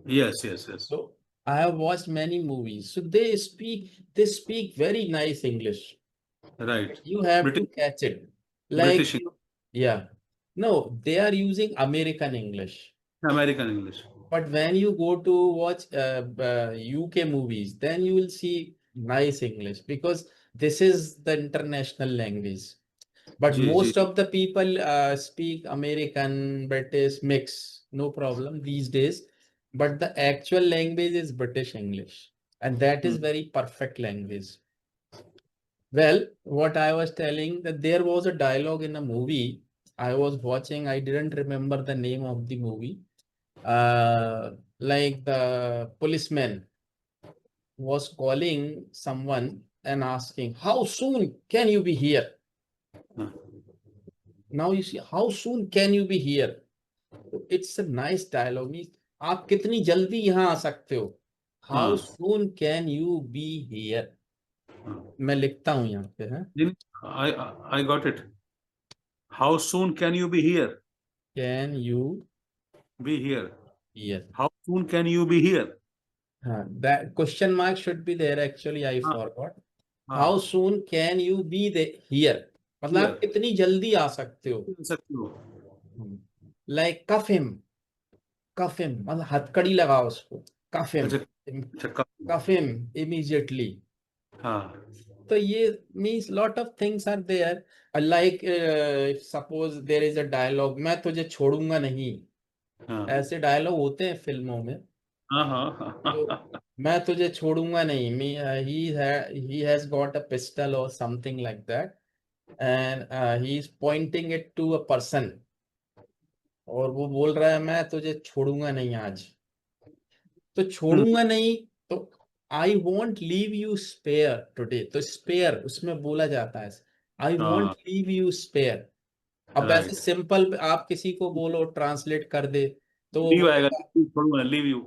[SPEAKER 2] Yes. Yes. Yes.
[SPEAKER 1] So I have watched many movies. So they speak very nice English.
[SPEAKER 2] Right.
[SPEAKER 1] You have
[SPEAKER 2] British
[SPEAKER 1] to catch it. Like
[SPEAKER 2] British
[SPEAKER 1] you, yeah. No, they are using American English.
[SPEAKER 2] American English.
[SPEAKER 1] But when you go to watch UK movies, then you will see nice English because this is the international language. But
[SPEAKER 2] Ji, ji.
[SPEAKER 1] most of the people speak American, British mix, no problem these days. But the actual language is British English, and that is
[SPEAKER 2] Hmm.
[SPEAKER 1] very perfect language. Well, what I was telling that there was a dialogue in a movie I was watching. I didn't remember the name of the movie. Like the policeman was calling someone and asking, "How soon can you be here?"
[SPEAKER 2] Huh.
[SPEAKER 1] Now you see, how soon can you be here? It's a nice dialogue. Means, आप कितनी जल्दी यहाँ आ सकते हो? How
[SPEAKER 2] Huh.
[SPEAKER 1] soon can you be here?
[SPEAKER 2] Huh.
[SPEAKER 1] मैं लिखता हूँ यहाँ पे है.
[SPEAKER 2] I got it. How soon can you be here?
[SPEAKER 1] Can you
[SPEAKER 2] Be here.
[SPEAKER 1] here?
[SPEAKER 2] How soon can you be here?
[SPEAKER 1] हाँ, that question mark should be there. Actually, I
[SPEAKER 2] हाँ,
[SPEAKER 1] forgot. How
[SPEAKER 2] हाँ,
[SPEAKER 1] soon can you be here? मतलब आप
[SPEAKER 2] here.
[SPEAKER 1] कितनी जल्दी आ सकते हो?
[SPEAKER 2] बोल सकते हो.
[SPEAKER 1] Like cuff him मतलब हथकड़ी लगाओ उसको. Cuff him,
[SPEAKER 2] अच्छा, अच्छा, कब?
[SPEAKER 1] cuff him immediately.
[SPEAKER 2] हाँ,
[SPEAKER 1] तो ये means lot of things are there. Like if suppose there is a dialogue, मैं तुझे छोड़ूंगा नहीं.
[SPEAKER 2] हाँ,
[SPEAKER 1] ऐसे डायलॉग होते हैं फिल्मों में.
[SPEAKER 2] हाँ, हाँ,
[SPEAKER 1] तो
[SPEAKER 2] हाँ.
[SPEAKER 1] मैं तुझे छोड़ूंगा नहीं. Me, he has got a pistol or something like that, and he is pointing it to a person. और वो बोल रहा है मैं तुझे छोड़ूंगा नहीं आज. तो
[SPEAKER 2] हम्म,
[SPEAKER 1] छोड़ूंगा नहीं. तो I won't leave you spare today. तो स्पेयर उसमें बोला जाता है. आई वॉन्ट
[SPEAKER 2] हाँ,
[SPEAKER 1] लीव यू स्पेयर. अब ऐसे
[SPEAKER 2] राइट.
[SPEAKER 1] सिंपल आप किसी को बोलो ट्रांसलेट कर दे तो वो
[SPEAKER 2] लीव आएगा,
[SPEAKER 1] बोलेगा.
[SPEAKER 2] छोड़ूंगा, लीव यू.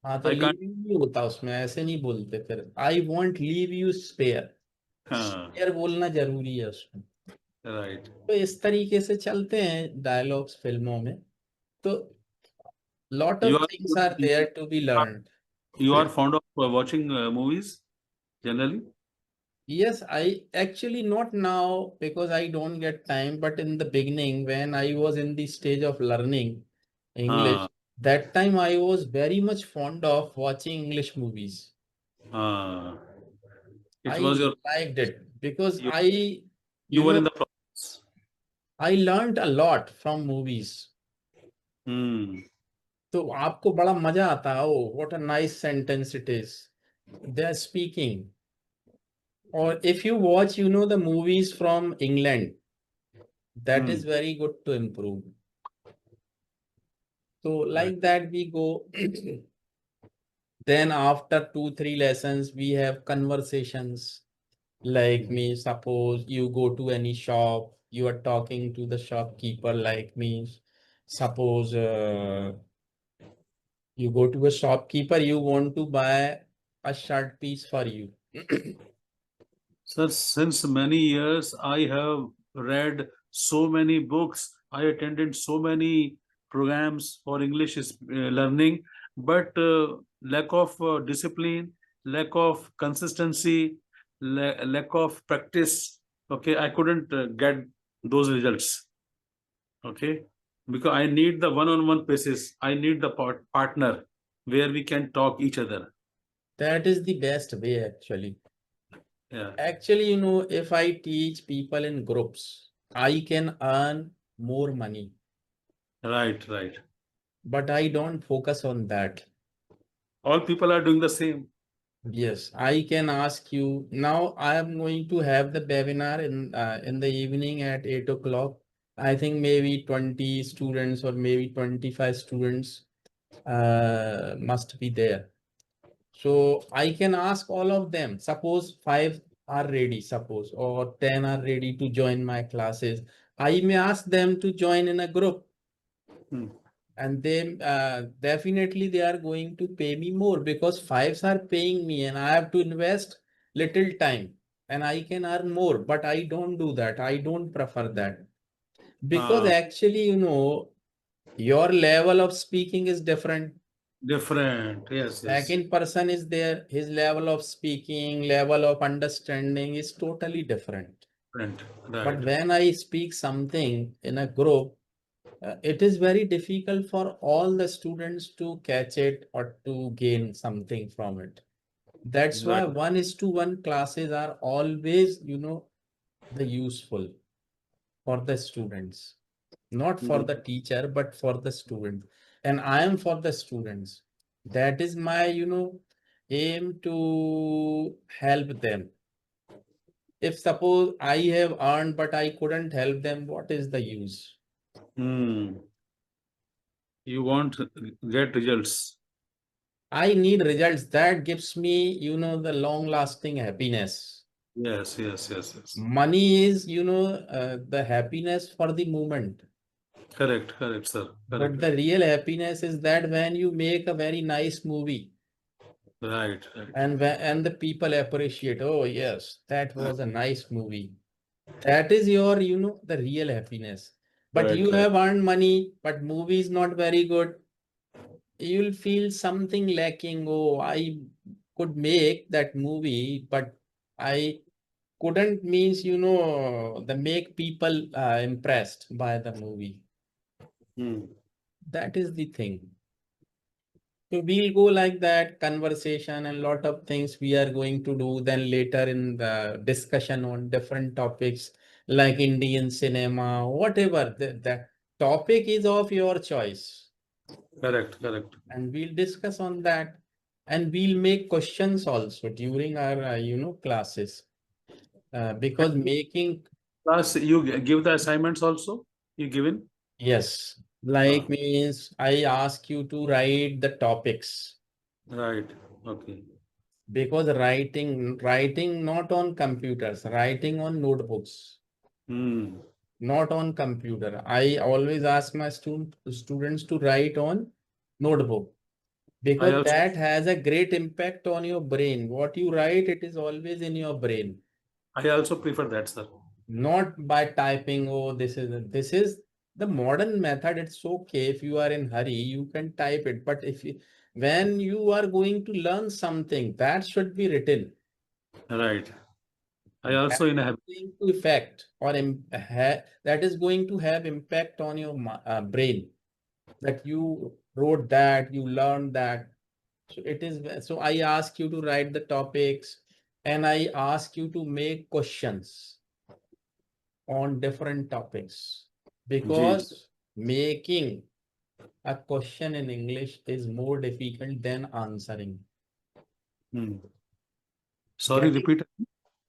[SPEAKER 1] हाँ, तो
[SPEAKER 2] आई
[SPEAKER 1] लीव
[SPEAKER 2] कांट.
[SPEAKER 1] यू नहीं होता उसमें. ऐसे नहीं बोलते. फिर I won't leave you spare.
[SPEAKER 2] हाँ,
[SPEAKER 1] स्पेयर बोलना जरूरी है उसमें.
[SPEAKER 2] राइट.
[SPEAKER 1] तो इस तरीके से चलते हैं डायलॉग्स फिल्मों में. तो lot
[SPEAKER 2] you
[SPEAKER 1] of
[SPEAKER 2] are
[SPEAKER 1] things are there to be learn.
[SPEAKER 2] You are fond of watching movies generally?
[SPEAKER 1] Yes, I actually not now because I don't get time, but in the beginning, when I was in the stage of learning
[SPEAKER 2] हाँ,
[SPEAKER 1] English, that time I was very much fond of watching English movies.
[SPEAKER 2] हाँ. It was
[SPEAKER 1] I
[SPEAKER 2] your,
[SPEAKER 1] liked it because
[SPEAKER 2] you,
[SPEAKER 1] you
[SPEAKER 2] you were
[SPEAKER 1] know,
[SPEAKER 2] in the process.
[SPEAKER 1] I learned a lot from movies.
[SPEAKER 2] Hmm.
[SPEAKER 1] तो आपको बड़ा मजा आता है. Oh, what a nice sentence it is. They are speaking. Or if you watch, the movies from England, that
[SPEAKER 2] Hmm.
[SPEAKER 1] is very good to improve. So
[SPEAKER 2] Right.
[SPEAKER 1] like that we go. Then after 2, 3 lessons, we have conversations. Like me, suppose you go to any shop, you are talking to the shopkeeper. Like me, suppose you go to a shopkeeper, you want to buy a shirt piece for you.
[SPEAKER 2] Sir, since many years, I have read so many books. I attended so many programs for English learning, but lack of discipline, lack of consistency, lack of practice. Okay, I couldn't get those results. Okay, because I need the one-on-one basis. I need the partner where we can talk each other.
[SPEAKER 1] That is the best way actually.
[SPEAKER 2] Yeah,
[SPEAKER 1] Actually, if I teach people in groups, I can earn more money,
[SPEAKER 2] right, right.
[SPEAKER 1] but I don't focus on that.
[SPEAKER 2] All people are doing the same.
[SPEAKER 1] Yes, I can ask you now. I am going to have the webinar in the evening at 8 o'clock. I think maybe 20 students or maybe 25 students must be there. So I can ask all of them. Suppose five are ready, suppose, or 10 are ready to join my classes. I may ask them to join in a group,
[SPEAKER 2] Hmm.
[SPEAKER 1] and they definitely they are going to pay me more because fives are paying me and I have to invest little time. and I can earn more, but I don't do that. I don't prefer that because
[SPEAKER 2] Uh,
[SPEAKER 1] actually, your level of speaking is different.
[SPEAKER 2] Different. Yes, yes.
[SPEAKER 1] Second person is there, his level of speaking, level of understanding is totally different.
[SPEAKER 2] Different.
[SPEAKER 1] But
[SPEAKER 2] Right.
[SPEAKER 1] when I speak something in a group, it is very difficult for all the students to catch it or to gain something from it. That's
[SPEAKER 2] Right.
[SPEAKER 1] why 1:1 classes are always, the useful for the students, not for
[SPEAKER 2] Mm.
[SPEAKER 1] the teacher, but for the student. And I am for the students. That is my, aim to help them. If suppose I have earned, but I couldn't help them, what is the use?
[SPEAKER 2] Mm. You want get results.
[SPEAKER 1] I need results that gives me, the long lasting happiness.
[SPEAKER 2] Yes, yes, yes, yes.
[SPEAKER 1] Money is, the happiness for the moment.
[SPEAKER 2] Correct, correct, sir.
[SPEAKER 1] But
[SPEAKER 2] Correct.
[SPEAKER 1] the real happiness is that when you make a very nice movie
[SPEAKER 2] Right, right.
[SPEAKER 1] and the people appreciate, oh yes, that was a nice movie. That is your, the real happiness. But
[SPEAKER 2] Right,
[SPEAKER 1] you
[SPEAKER 2] right.
[SPEAKER 1] have earned money, but movie is not very good. You'll feel something lacking. Oh, I could make that movie, but I couldn't means, the make people impressed by the movie.
[SPEAKER 2] Mm.
[SPEAKER 1] That is the thing. So we'll go like that conversation and lot of things we are going to do then later in the discussion on different topics like Indian cinema, whatever the topic is of your choice.
[SPEAKER 2] Correct, correct.
[SPEAKER 1] And we'll discuss on that and we'll make questions also during our, classes. Because making,
[SPEAKER 2] Plus, you give the assignments also. You given.
[SPEAKER 1] yes,
[SPEAKER 2] Ah,
[SPEAKER 1] like means I ask you to write the topics.
[SPEAKER 2] right. Okay.
[SPEAKER 1] Because writing not on computers, writing on notebooks,
[SPEAKER 2] Hmm.
[SPEAKER 1] not on computer. I always ask my students to write on notebook
[SPEAKER 2] I
[SPEAKER 1] because
[SPEAKER 2] also
[SPEAKER 1] that has a great impact on your brain. What you write, it is always in your brain,
[SPEAKER 2] I also prefer that, sir.
[SPEAKER 1] not by typing. Oh, this is the modern method. It's okay if you are in hurry, you can type it. But when you are going to learn something, that should be written.
[SPEAKER 2] Right. I
[SPEAKER 1] That
[SPEAKER 2] also in a
[SPEAKER 1] is
[SPEAKER 2] habit.
[SPEAKER 1] going to affect or that is going to have impact on your brain that you wrote that you learned that. So it is, so I ask you to write the topics and I ask you to make questions on different topics
[SPEAKER 2] Ji.
[SPEAKER 1] because making a question in English is more difficult than answering.
[SPEAKER 2] Hmm. Sorry,
[SPEAKER 1] Getting,
[SPEAKER 2] repeat.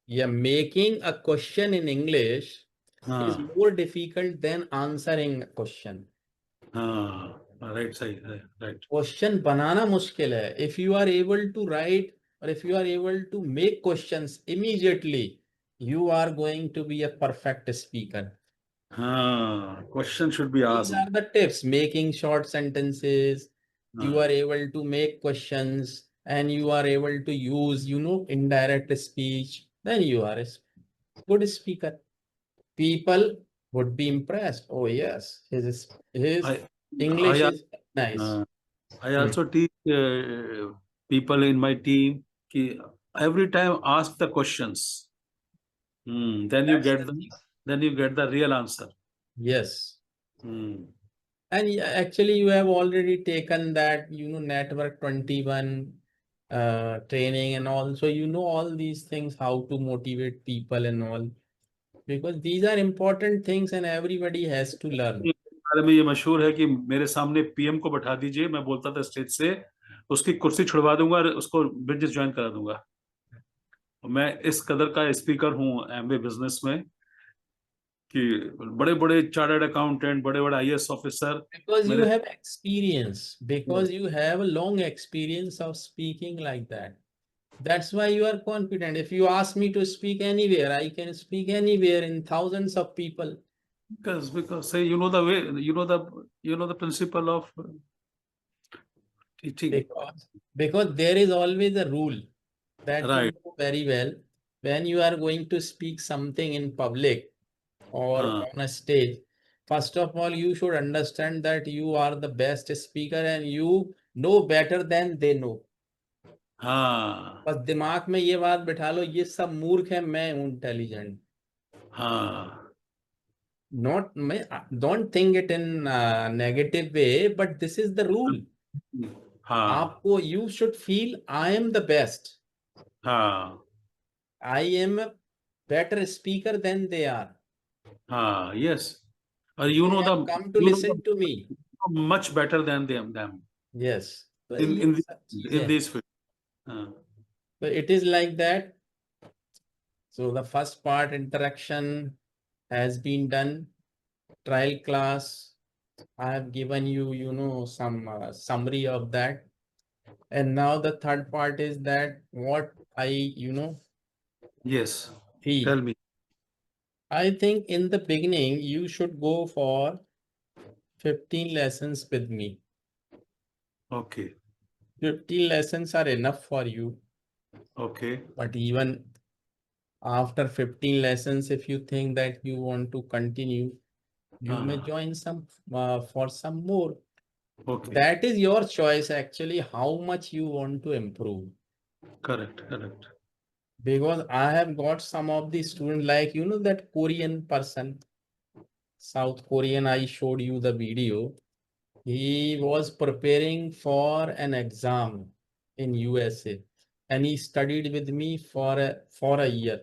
[SPEAKER 1] yeah, making a question in English is
[SPEAKER 2] Ah,
[SPEAKER 1] more difficult than answering a question.
[SPEAKER 2] right, side, right, right.
[SPEAKER 1] Question बनाना मुश्किल है. If you are able to write or if you are able to make questions immediately, you are going to be a perfect speaker.
[SPEAKER 2] Question should be
[SPEAKER 1] These
[SPEAKER 2] asked.
[SPEAKER 1] are the tips. Making short sentences, you
[SPEAKER 2] Ah,
[SPEAKER 1] are able to make questions and you are able to use, indirect speech. Then you are a good speaker. People would be impressed. Oh yes, his
[SPEAKER 2] I,
[SPEAKER 1] English
[SPEAKER 2] I,
[SPEAKER 1] is nice.
[SPEAKER 2] uh, I
[SPEAKER 1] Hmm.
[SPEAKER 2] also teach people in my team. Ki every time ask the questions. Then you
[SPEAKER 1] That's
[SPEAKER 2] get
[SPEAKER 1] the
[SPEAKER 2] the
[SPEAKER 1] thing.
[SPEAKER 2] real answer.
[SPEAKER 1] Yes.
[SPEAKER 2] Hmm.
[SPEAKER 1] And actually, you have already taken that, Network 21 training and all. So you know all these things, how to motivate people and all, because these are important things and everybody has to learn.
[SPEAKER 2] बारे में ये मशहूर है कि मेरे सामने PM को बैठा दीजिए, मैं बोलता था स्टेज से, उसकी कुर्सी छुड़वा दूंगा और उसको बिजनेस ज्वाइन करा दूंगा। मैं इस कदर का स्पीकर हूँ एमबी बिजनेस में कि बड़े बड़े चार्टर्ड अकाउंटेंट, बड़े बड़े आईएएस ऑफिसर
[SPEAKER 1] Because you
[SPEAKER 2] मेरे
[SPEAKER 1] have experience, because you have a long experience of speaking like that. That's why you are confident. If you ask me to speak anywhere, I can speak anywhere in thousands of people.
[SPEAKER 2] because say you know the way, you know the principle of teaching.
[SPEAKER 1] Because there is always a rule that you
[SPEAKER 2] Right.
[SPEAKER 1] know very well. when you are going to speak something in public or
[SPEAKER 2] हाँ
[SPEAKER 1] on a stage, first of all, you should understand that you are the best speaker and you know better than they know.
[SPEAKER 2] हाँ
[SPEAKER 1] बस दिमाग में ये बात बिठा लो, ये सब मूर्ख है, मैं हूं इंटेलिजेंट.
[SPEAKER 2] हाँ
[SPEAKER 1] Not don't think it in a negative way, but this is the rule.
[SPEAKER 2] हाँ
[SPEAKER 1] आपको you should feel I am the best.
[SPEAKER 2] हाँ
[SPEAKER 1] I am a better speaker than they are.
[SPEAKER 2] हाँ yes. You
[SPEAKER 1] They
[SPEAKER 2] know
[SPEAKER 1] have
[SPEAKER 2] the
[SPEAKER 1] come to
[SPEAKER 2] you know
[SPEAKER 1] listen to me.
[SPEAKER 2] the much better than them
[SPEAKER 1] Yes. तो
[SPEAKER 2] in
[SPEAKER 1] ये
[SPEAKER 2] in
[SPEAKER 1] सब
[SPEAKER 2] in
[SPEAKER 1] चीजें,
[SPEAKER 2] this field. हाँ
[SPEAKER 1] so it is like that. So the first part, interaction, has been done. Trial class, I have given you, some summary of that. And now the third part is that what I,
[SPEAKER 2] yes.
[SPEAKER 1] feel.
[SPEAKER 2] Tell me.
[SPEAKER 1] I think in the beginning, you should go for 15 lessons with me.
[SPEAKER 2] Okay.
[SPEAKER 1] 15 lessons are enough for you.
[SPEAKER 2] Okay.
[SPEAKER 1] But even after 15 lessons, if you think that you want to continue, you may join some for some more.
[SPEAKER 2] Okay.
[SPEAKER 1] That is your choice, actually, how much you want to improve.
[SPEAKER 2] Correct. Correct.
[SPEAKER 1] Because I have got some of the students, like, that Korean person, South Korean, I showed you the video. He was preparing for an exam in USA and he studied with me for a year.